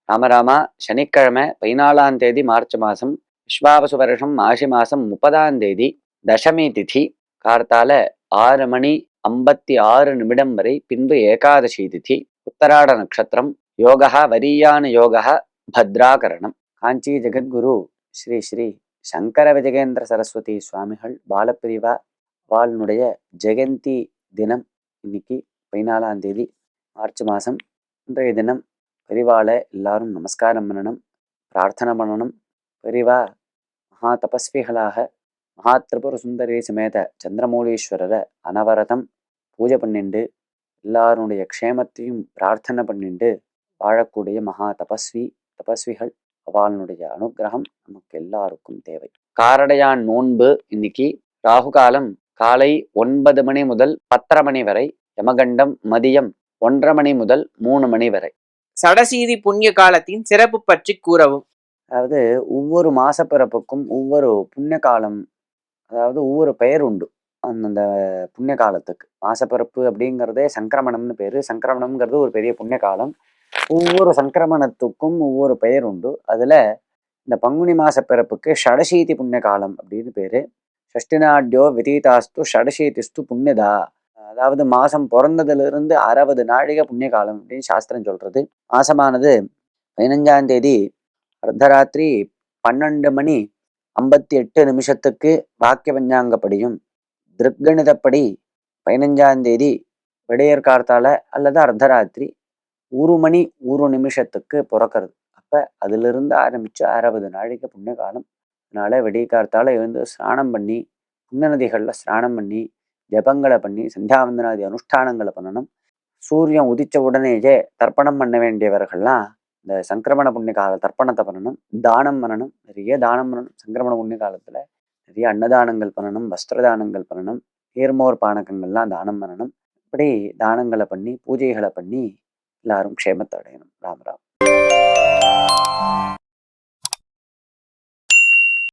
ராமராமா, சனிக்கிழமை 14ஆம் தேதி மார்ச் மாதம் விஸ்வாவசு வருஷம் மாசி மாதம் 30ஆம் தேதி தசமி திதி கார்த்தால 6:56 வரை, பின்பு ஏகாதசி திதி, உத்தராட நட்சத்திரம், யோகா வரியான யோகா பத்ராகரணம். காஞ்சி ஜெகத்குரு ஸ்ரீ ஸ்ரீ சங்கர விஜயேந்திர சரஸ்வதி சுவாமிகள் பாலப்பிரிவா வாளுடைய ஜெயந்தி தினம் இன்னைக்கு 14ஆம் தேதி மார்ச் மாதம். இன்றைய தினம் பெரிவாளை எல்லாரும் நமஸ்காரம் பண்ணணும், பிரார்த்தனை பண்ணணும். பெரிவா மகா தபஸ்விகளாக மகா திரிபுர சுந்தரி சமேத சந்திரமௌலீஸ்வரரை அனவரதம் பூஜை பண்ணிண்டு எல்லாருடைய க்ஷேமத்தையும் பிரார்த்தனை பண்ணிண்டு வாழக்கூடிய மகா தபஸ்விகள். அவளுடைய அனுகிரகம் நமக்கு எல்லாருக்கும் தேவை. காரடையான் நோன்பு இன்னைக்கு. ராகு காலம் காலை 9 மணி முதல் 10:30 மணி வரை, யமகண்டம் மதியம் 1:30 மணி முதல் 3 மணி வரை. சடசீதி புண்ணிய காலத்தின் சிறப்பு பற்றி கூறவும். அதாவது ஒவ்வொரு மாச பிறப்புக்கும் ஒவ்வொரு புண்ணிய காலம், அதாவது ஒவ்வொரு பெயர் உண்டு அந்தந்த புண்ணிய காலத்துக்கு. மாசப்பிறப்பு அப்படிங்கிறதே சங்கிரமணம்னு பேரு. சங்கிரமணம்ங்கிறது ஒரு பெரிய புண்ணிய காலம். ஒவ்வொரு சங்கிரமணத்துக்கும் ஒவ்வொரு பெயர் உண்டு. அதுல இந்த பங்குனி மாச பிறப்புக்கு ஷடசீதி புண்ணிய காலம் அப்படின்னு பேரு. ஷஷ்டிநாட்யோ விதீதாஸ்து ஷடசீதிஸ்து புண்ணியதா, அதாவது மாசம் பிறந்ததுல இருந்து 60 நாழிகை புண்ணிய காலம் அப்படின்னு சாஸ்திரம் சொல்றது. மாசமானது 15ஆம் தேதி அர்த்தராத்திரி 12:58 வாக்கிய பஞ்சாங்கப்படியும், திருக்கணிதப்படி 15ஆம் தேதி விடையற் கார்த்தால அல்லது அர்த்தராத்திரி 1 மணி 1 நிமிஷத்துக்கு பிறக்கிறது. அப்ப அதுல இருந்து ஆரம்பிச்சு 60 நாழிகை புண்ணிய காலம். அதனால விடிய கார்த்தால எழுந்து ஸ்நானம் பண்ணி, புண்ணிய நதிகள்ல ஸ்நானம் பண்ணி, ஜபங்களை பண்ணி, சந்தியாவந்தனாதி அனுஷ்டானங்களை பண்ணணும். சூரியன் உதிச்ச உடனேயே தர்ப்பணம் பண்ண வேண்டியவர்கள்லாம் இந்த சங்கிரமண புண்ணிய கால தர்ப்பணத்தை பண்ணணும். தானம் பண்ணணும், நிறைய தானம் பண்ணணும். சங்கிரமண புண்ணிய காலத்துல நிறைய அன்னதானங்கள் பண்ணணும், வஸ்திர தானங்கள் பண்ணணும், நீர்மோர் பானகங்கள்லாம் தானம் பண்ணணும். இப்படி தானங்களை பண்ணி பூஜைகளை பண்ணி எல்லாரும் க்ஷேமத்தை அடையணும். ராமராம்.